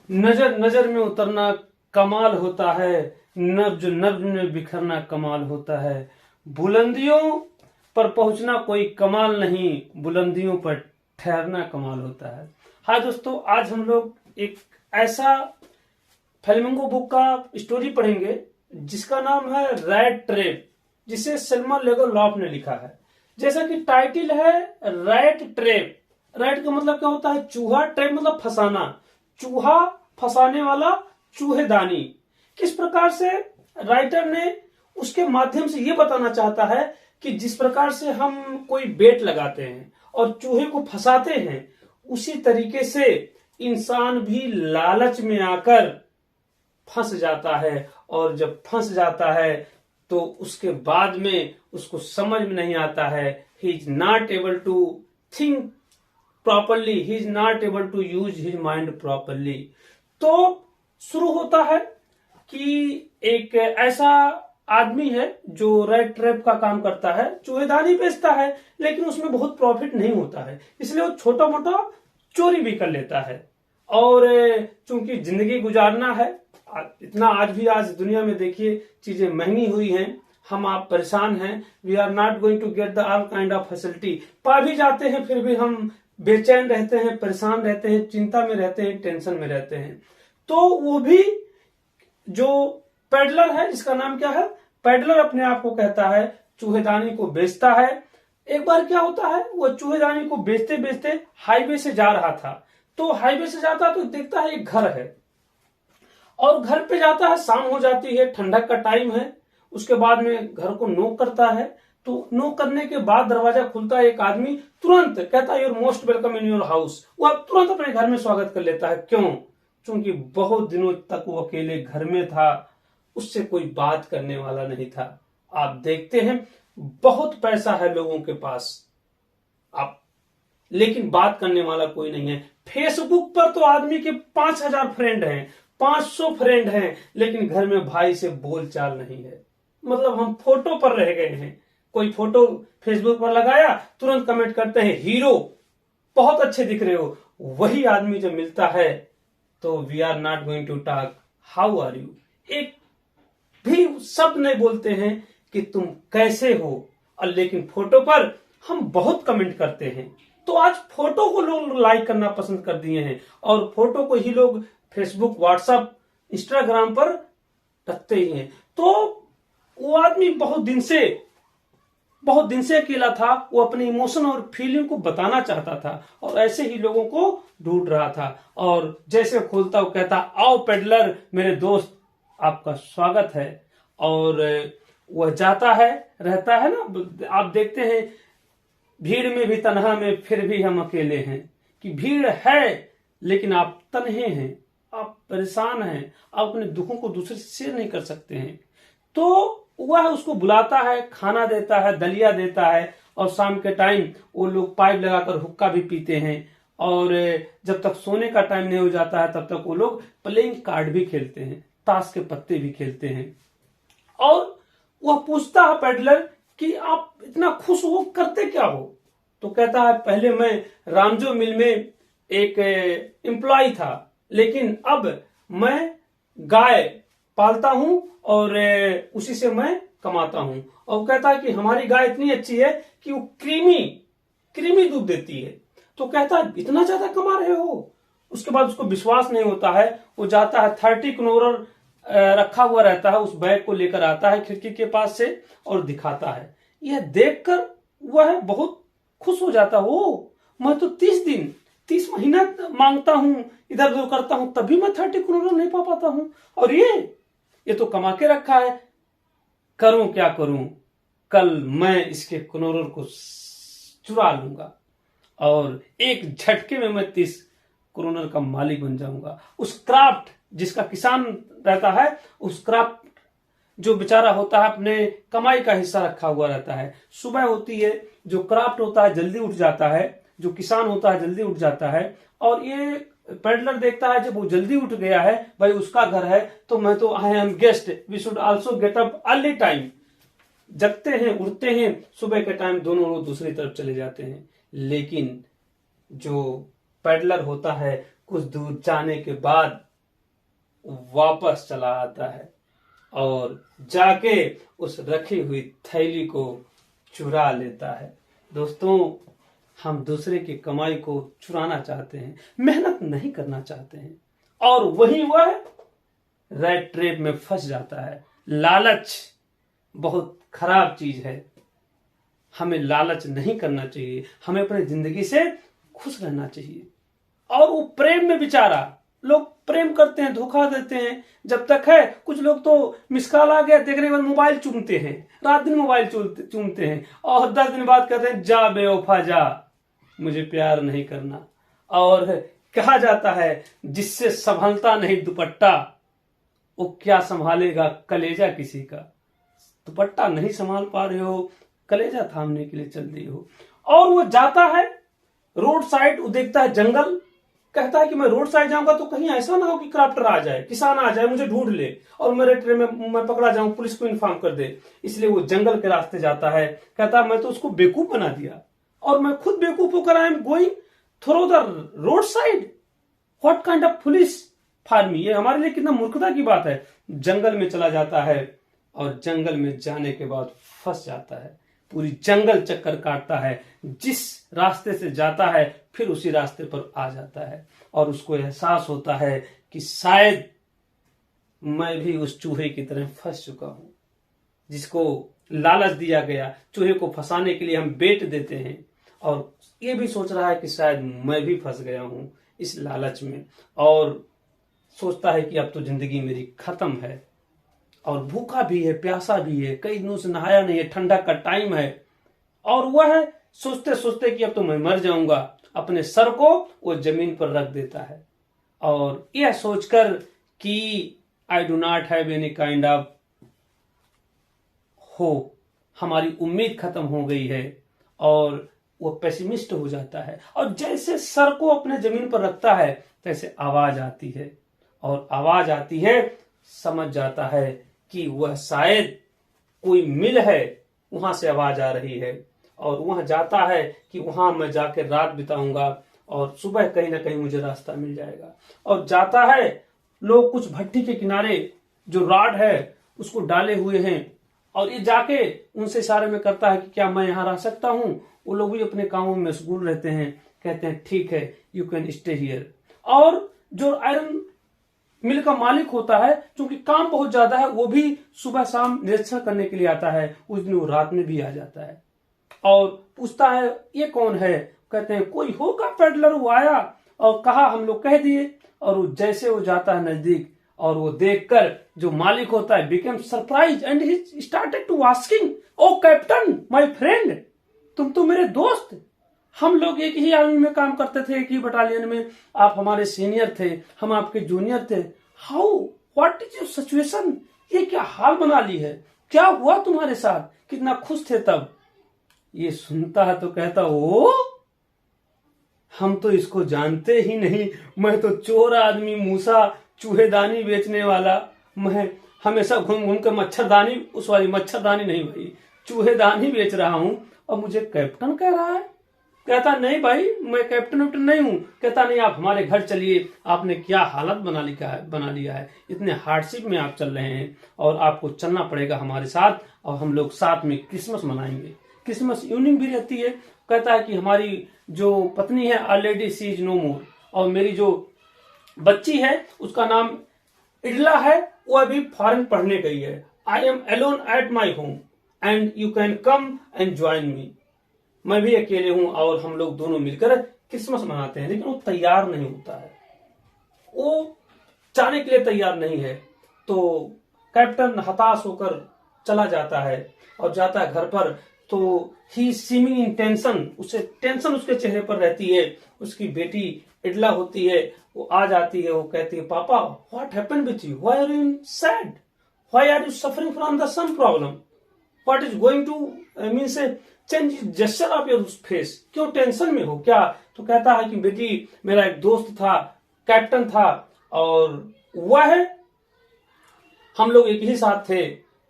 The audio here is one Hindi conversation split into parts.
नजर नजर में उतरना कमाल होता है, नब्ज नब्ज में बिखरना कमाल होता है। बुलंदियों पर पहुंचना कोई कमाल नहीं, बुलंदियों पर ठहरना कमाल होता है। हाँ दोस्तों, आज हम लोग एक ऐसा फ्लेमिंगो बुक का स्टोरी पढ़ेंगे जिसका नाम है रैट ट्रैप, जिसे सल्मा लेगोलॉफ ने लिखा है। जैसा कि टाइटल है रैट ट्रैप। रैट का मतलब क्या होता है? चूहा। ट्रैप मतलब फंसाना, चूहा फंसाने वाला चूहेदानी। किस प्रकार से राइटर ने उसके माध्यम से यह बताना चाहता है कि जिस प्रकार से हम कोई बेट लगाते हैं और चूहे को फंसाते हैं, उसी तरीके से इंसान भी लालच में आकर फंस जाता है। और जब फंस जाता है तो उसके बाद में उसको समझ में नहीं आता है। He is not able to think properly, he is not able to use his mind properly. तो शुरू होता है कि एक ऐसा आदमी है जो रैट ट्रैप का काम करता है, चूहेदानी बेचता है, लेकिन उसमें बहुत प्रॉफिट नहीं होता है, इसलिए वो छोटा मोटा चोरी भी कर लेता है। और चूंकि जिंदगी गुजारना है, इतना आज दुनिया में देखिए चीजें महंगी हुई हैं, हम आप परेशान हैं। We are not going to get the all kind of facility. पा भी जाते हैं फिर भी हम बेचैन रहते हैं, परेशान रहते हैं, चिंता में रहते हैं, टेंशन में रहते हैं। तो वो भी जो पेडलर है, जिसका नाम क्या है, पेडलर अपने आप को कहता है, चूहेदानी को बेचता है। एक बार क्या होता है, वो चूहेदानी को बेचते बेचते हाईवे से जा रहा था। तो हाईवे से जाता है तो देखता है एक घर है, और घर पे जाता है, शाम हो जाती है, ठंडक का टाइम है। उसके बाद में घर को नॉक करता है। तो नॉक करने के बाद दरवाजा खुलता है, एक आदमी तुरंत कहता है you're most welcome in your house. वो अब तुरंत अपने घर में स्वागत कर लेता है। क्यों? क्योंकि बहुत दिनों तक वो अकेले घर में था, उससे कोई बात करने वाला नहीं था। आप देखते हैं बहुत पैसा है लोगों के पास, आप लेकिन बात करने वाला कोई नहीं है। फेसबुक पर तो आदमी के 5000 फ्रेंड हैं, 500 फ्रेंड हैं, लेकिन घर में भाई से बोलचाल नहीं है। मतलब हम फोटो पर रह गए हैं। कोई फोटो फेसबुक पर लगाया, तुरंत कमेंट करते हैं हीरो, बहुत अच्छे दिख रहे हो। वही आदमी जब मिलता है तो we are not going to talk how are you, एक भी शब्द नहीं बोलते हैं कि तुम कैसे हो। और लेकिन फोटो पर हम बहुत कमेंट करते हैं। तो आज फोटो को लोग लाइक करना पसंद कर दिए हैं, और फोटो को ही लोग फेसबुक, व्हाट्सएप, इंस्टाग्राम पर रखते ही हैं। तो वो आदमी बहुत दिन से अकेला था। वो अपने इमोशन और फीलिंग को बताना चाहता था, और ऐसे ही लोगों को ढूंढ रहा था। और जैसे खोलता वो कहता, आओ पेडलर मेरे दोस्त, आपका स्वागत है। और वह जाता है, रहता है ना। आप देखते हैं भीड़ में भी तन्हा में फिर भी हम अकेले हैं, कि भीड़ है लेकिन आप तन्हे हैं, आप परेशान हैं, आप अपने दुखों को दूसरे से शेयर नहीं कर सकते हैं। तो वह उसको बुलाता है, खाना देता है, दलिया देता है, और शाम के टाइम वो लोग पाइप लगाकर हुक्का भी पीते हैं। और जब तक सोने का टाइम नहीं हो जाता है तब तक वो लोग प्लेइंग कार्ड भी खेलते हैं, ताश के पत्ते भी खेलते हैं। और वह पूछता है पेडलर कि आप इतना खुश हो, करते क्या हो? तो कहता है, पहले मैं रामजो मिल में एक एम्प्लॉय था, लेकिन अब मैं गाय पालता हूं और उसी से मैं कमाता हूं। और वो कहता है कि हमारी गाय इतनी अच्छी है कि वो क्रीमी दूध देती है। तो कहता है, इतना ज्यादा कमा रहे हो? उसके बाद उसको विश्वास नहीं होता है। वो जाता है, 30 कनोरर रखा हुआ रहता है, उस बैग को लेकर आता है खिड़की के पास से और दिखाता है। यह देखकर वह बहुत खुश हो जाता हो, मैं तो 30 महीना मांगता हूं, इधर उधर करता हूं, तभी मैं 30 करोड़ नहीं पा पाता हूं, और ये तो कमा के रखा है। करूं क्या करूं, कल मैं इसके करोड़ों को चुरा लूंगा और एक झटके में मैं 30 करोड़ का मालिक बन जाऊंगा। उस क्राफ्ट, जिसका किसान रहता है, उस क्राफ्ट जो बेचारा होता है अपने कमाई का हिस्सा रखा हुआ रहता है। सुबह होती है, जो क्राफ्ट होता है जल्दी उठ जाता है, जो किसान होता है जल्दी उठ जाता है। और ये पेडलर देखता है जब वो जल्दी उठ गया है, भाई उसका घर है, तो मैं तो I am guest, we should also get up early time. जगते हैं, उठते हैं, सुबह के टाइम दोनों लोग दूसरी तरफ चले जाते हैं। लेकिन जो पेडलर होता है, कुछ दूर जाने के बाद वापस चला आता है और जाके उस रखी हुई थैली को चुरा लेता है। दोस्तों, हम दूसरे की कमाई को चुराना चाहते हैं, मेहनत नहीं करना चाहते हैं, और वही वह रैट ट्रैप में फंस जाता है। लालच बहुत खराब चीज है, हमें लालच नहीं करना चाहिए, हमें अपनी जिंदगी से खुश रहना चाहिए। और वो प्रेम में बेचारा, लोग प्रेम करते हैं, धोखा देते हैं जब तक है। कुछ लोग तो मिस कॉल आ गया देखने के बाद मोबाइल चूमते हैं, रात दिन मोबाइल चूमते हैं, और 10 दिन बाद कहते हैं जा बेवफा जा, मुझे प्यार नहीं करना। और कहा जाता है जिससे संभलता नहीं दुपट्टा, वो क्या संभालेगा कलेजा किसी का। दुपट्टा नहीं संभाल पा रहे हो, कलेजा थामने के लिए चल रही हो। और वो जाता है रोड साइड, वो देखता है जंगल, कहता है कि मैं रोड साइड जाऊंगा तो कहीं ऐसा ना हो कि क्रॉप्टर आ जाए, किसान आ जाए, मुझे ढूंढ ले और मेरे ट्रेन में मैं पकड़ा जाऊं, पुलिस को इन्फॉर्म कर दे। इसलिए वो जंगल के रास्ते जाता है। कहता है मैं तो उसको बेवकूफ बना दिया और मैं खुद बेवकूफ होकर आई am going through the road side, what kind of police for me. ये हमारे लिए कितना मूर्खता की बात है। जंगल में चला जाता है और जंगल में जाने के बाद फंस जाता है, पूरी जंगल चक्कर काटता है, जिस रास्ते से जाता है फिर उसी रास्ते पर आ जाता है। और उसको एहसास होता है कि शायद मैं भी उस चूहे की तरह फंस चुका हूं, जिसको लालच दिया गया। चूहे को फंसाने के लिए हम बेट देते हैं, और ये भी सोच रहा है कि शायद मैं भी फंस गया हूं इस लालच में, और सोचता है कि अब तो जिंदगी मेरी खत्म है। और भूखा भी है, प्यासा भी है, कई दिनों से नहाया नहीं है, ठंडा का टाइम है, और वह सोचते सोचते कि अब तो मैं मर जाऊंगा, अपने सर को वो जमीन पर रख देता है। और यह सोचकर कि I do not have any kind of hope, हमारी उम्मीद खत्म हो गई है, और वो पेसिमिस्ट हो जाता है। और जैसे सर को अपने जमीन पर रखता है तैसे आवाज आती है, और आवाज आती है, समझ जाता है कि वह शायद कोई मिल है, वहां से आवाज आ रही है। और वहां जाता है कि वहां मैं जाकर रात बिताऊंगा और सुबह कहीं ना कहीं मुझे रास्ता मिल जाएगा। और जाता है, लोग कुछ भट्टी के किनारे जो रॉड है उसको डाले हुए हैं, और ये जाके उनसे इशारे में करता है कि क्या मैं यहाँ रह सकता हूँ। वो लोग भी अपने कामों में मशगूल रहते हैं, कहते हैं ठीक है, यू कैन स्टे हियर। और जो आयरन मिल का मालिक होता है, क्योंकि काम बहुत ज्यादा है, वो भी सुबह शाम निरीक्षण करने के लिए आता है। उस दिन वो रात में भी आ जाता है और पूछता है ये कौन है। कहते हैं कोई होगा पेडलर, वो आया और कहा, हम लोग कह दिए। और वो जैसे वो जाता है नजदीक, और वो देखकर जो मालिक होता है became surprise and he started to asking, oh captain my friend, तुम तो मेरे दोस्त, हम लोग एक ही आर्मी में काम करते थे, एक ही बटालियन में, आप हमारे सीनियर थे, हम आपके जूनियर थे। How, what is your situation, ये क्या हाल बना ली है, क्या हुआ तुम्हारे साथ, कितना खुश थे तब। ये सुनता है तो कहता, ओ हम तो इसको जानते ही नहीं, मैं तो चोर आदमी, मूसा, चूहेदानी बेचने वाला, मैं हमेशा घूम घूम कर मच्छरदानी, उस वाली मच्छरदानी नहीं भाई, चूहेदानी बेच रहा हूं, और मुझे कैप्टन कह रहा है। कहता नहीं भाई, मैं कैप्टन वैप्टन नहीं हूं। कहता नहीं, आप हमारे घर चलिए, आपने क्या हालत बना लिया है, इतने हार्डशिप में आप चल रहे हैं, और आपको चलना पड़ेगा हमारे साथ, और हम लोग साथ में क्रिसमस मनाएंगे, क्रिसमस इवनिंग भी रहती है। कहता है कि हमारी जो पत्नी है ऑलरेडी सी इज नो मोर, और मेरी जो बच्ची है उसका नाम इडला है, वो अभी फॉरेन पढ़ने गई है। I am alone at my home and you can come and join me, मैं भी अकेले हूं और हम लोग दोनों मिलकर क्रिसमस मनाते हैं। लेकिन वो तैयार नहीं होता है, वो जाने के लिए तैयार नहीं है। तो कैप्टन हताश होकर चला जाता है, और जाता है घर पर, तो ही सीमिंग इन टेंशन, उसे टेंशन उसके चेहरे पर रहती है। उसकी बेटी इडला होती है, वो आ जाती है, वो कहती है पापा what happened with you, why are you sad, why are you suffering from the some problem, what is going to means change gesture of your face, क्यों टेंशन में हो क्या। तो कहता है कि बेटी मेरा एक दोस्त था, कैप्टन था, और वह हम लोग एक ही साथ थे,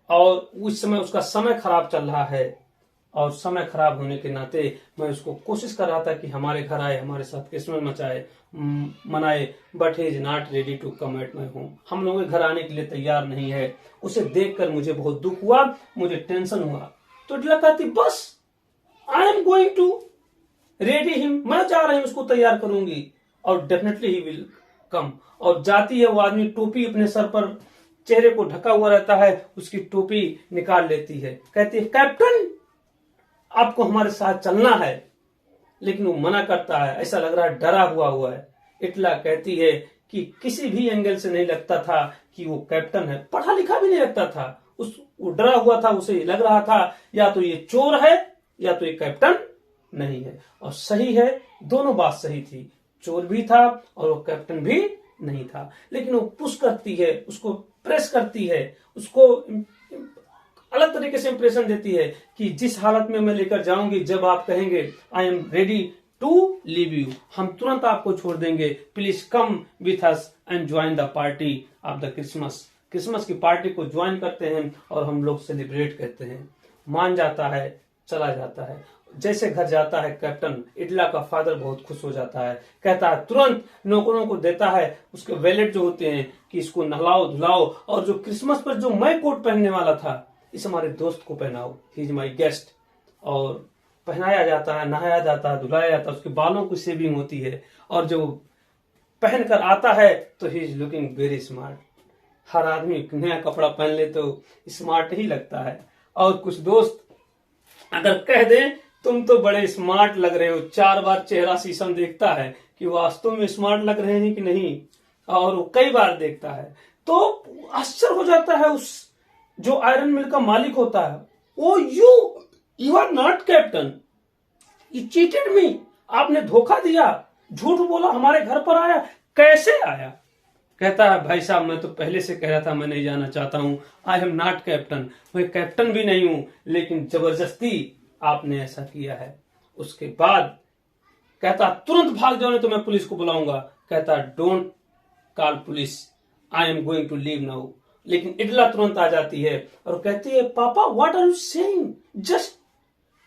और उस समय उसका समय खराब चल रहा है, और समय खराब होने के नाते मैं उसको कोशिश कर रहा था कि हमारे घर आए, हमारे साथ क्रिसमस मनाए, but he is not ready to come at my home. हम लोगों के घर आने के लिए तैयार नहीं है। उसे देखकर मुझे बहुत दुख हुआ, मुझे टेंशन हुआ। तो इडला कहती बस I am going to ready him, मैं जा रही हूं, उसको तैयार करूंगी और डेफिनेटली ही विल कम। और जाती है, वो आदमी टोपी अपने सर पर, चेहरे को ढका हुआ रहता है, उसकी टोपी निकाल लेती है, कहती है कैप्टन आपको हमारे साथ चलना है। लेकिन वो मना करता है, ऐसा लग रहा है डरा हुआ है। इटला कहती है कि किसी भी एंगल से नहीं लगता था कि वो कैप्टन है, पढ़ा लिखा भी नहीं लगता था, वो डरा हुआ था। उसे लग रहा था या तो ये चोर है या तो ये कैप्टन नहीं है। और सही है, दोनों बात सही थी, चोर भी था और वो कैप्टन भी नहीं था। लेकिन वो पुश करती है, उसको प्रेस करती है, उसको अलग तरीके से इंप्रेशन देती है कि जिस हालत में मैं लेकर जाऊंगी, जब आप कहेंगे I am ready to leave you, हम तुरंत आपको छोड़ देंगे, please come with us and join the party of the Christmas. Christmas की पार्टी को ज्वाइन करते हैं और हम लोग सेलिब्रेट करते हैं। मान जाता है, चला जाता है। जैसे घर जाता है कैप्टन, इडला का फादर बहुत खुश हो जाता है, कहता है तुरंत नौकरों को देता है उसके वैलेट जो होते हैं कि इसको नहलाओ धुलाओ, और जो क्रिसमस पर जो मैं कोट पहनने वाला था इस हमारे दोस्त को पहनाओ, ही इज माई गेस्ट। और पहनाया जाता है, नहाया जाता है, धुलाया जाता है, उसके बालों की शेविंग होती है, और जो पहन कर आता है तो he is looking very smart. हर आदमी नया कपड़ा पहन ले तो स्मार्ट ही लगता है। और कुछ दोस्त अगर कह दें तुम तो बड़े स्मार्ट लग रहे हो, 4 बार चेहरा शीशम देखता है कि वास्तव में स्मार्ट लग रहे हैं कि नहीं, और वो कई बार देखता है तो आश्चर्य हो जाता है। उस जो आयरन मिल का मालिक होता है, oh you are not captain, you cheated me, आपने धोखा दिया, झूठ बोला, हमारे घर पर आया, कैसे आया? कहता है भाई साहब मैं तो पहले से कह रहा था मैं नहीं जाना चाहता हूं, आई एम नॉट कैप्टन, मैं कैप्टन भी नहीं हूं, लेकिन जबरदस्ती आपने ऐसा किया है। उसके बाद कहता तुरंत भाग जाओ नहीं तो मैं पुलिस को बुलाऊंगा। कहता don't call police, I am going to leave now. लेकिन इडला तुरंत आ जाती है और कहती है पापा what are you saying, just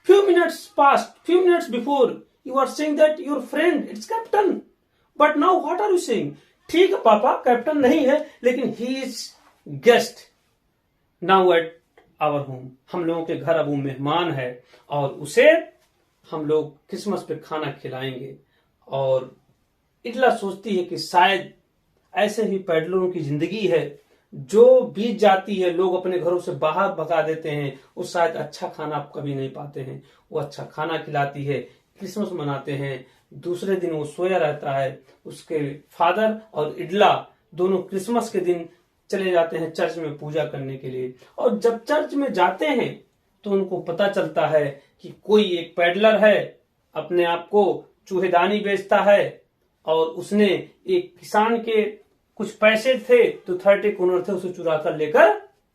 few minutes before you are saying that your friend it's captain, but now what are you saying? ठीक है पापा, कैप्टन नहीं है लेकिन he is guest now at our home, हम लोगों के घर अब वो मेहमान है और उसे हम लोग क्रिसमस पे खाना खिलाएंगे। और इडला सोचती है कि शायद ऐसे ही पैडलरों की जिंदगी है, जो बीत जाती है, लोग अपने घरों से बाहर भगा देते हैं, वो शायद अच्छा खाना कभी नहीं पाते हैं। वो अच्छा खाना खिलाती है, क्रिसमस मनाते हैं। दूसरे दिन वो सोया रहता है। उसके फादर और इडला दोनों क्रिसमस के दिन चले जाते हैं चर्च में पूजा करने के लिए। और जब चर्च में जाते हैं तो उनको पता चलता है कि कोई एक पैडलर है, अपने आप को चूहेदानी बेचता है, और उसने एक किसान के कुछ पैसे थे तो 30 करोड़ थे, उसे चुरा कर लेकर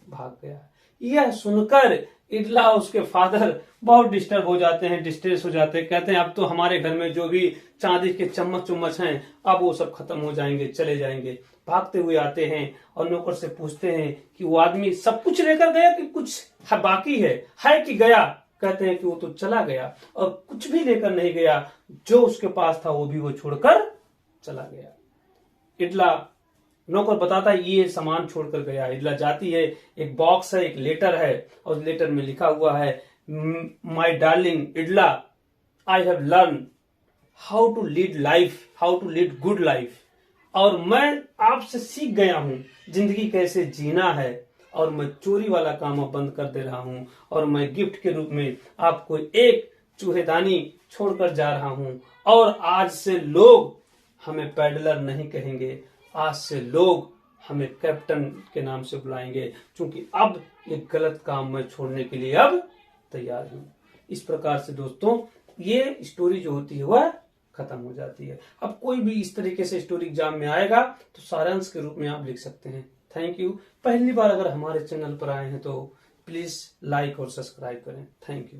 भाग गया। यह सुनकर इडला उसके फादर बहुत डिस्टर्ब हो जाते हैं, डिस्ट्रेस हो जाते हैं। कहते हैं अब तो हमारे घर में जो भी चांदी के चम्मच हैं अब वो सब खत्म हो जाएंगे, चले जाएंगे। भागते हुए आते हैं और नौकर से पूछते हैं कि वो आदमी सब कुछ लेकर गया कि कुछ बाकी है कि गया? कहते हैं कि वो तो चला गया और कुछ भी लेकर नहीं गया, जो उसके पास था वो भी वो छोड़कर चला गया। इडला नौकर बताता है ये सामान छोड़कर गया। इडला जाती है, एक बॉक्स है, एक लेटर है, और लेटर में लिखा हुआ है माय डार्लिंग इडला, I have learn how to lead life, how to lead good life, और मैं आपसे सीख गया हूं जिंदगी कैसे जीना है, और मैं चोरी वाला काम अब बंद कर दे रहा हूं, और मैं गिफ्ट के रूप में आपको एक चूहेदानी छोड़कर जा रहा हूं, और आज से लोग हमें पैडलर नहीं कहेंगे, आज से लोग हमें कैप्टन के नाम से बुलाएंगे, क्योंकि अब ये गलत काम मैं छोड़ने के लिए अब तैयार हूं। इस प्रकार से दोस्तों ये स्टोरी जो होती है वह खत्म हो जाती है। अब कोई भी इस तरीके से स्टोरी एग्जाम में आएगा तो सारांश के रूप में आप लिख सकते हैं। Thank you. पहली बार अगर हमारे चैनल पर आए हैं तो प्लीज लाइक और सब्सक्राइब करें। Thank you.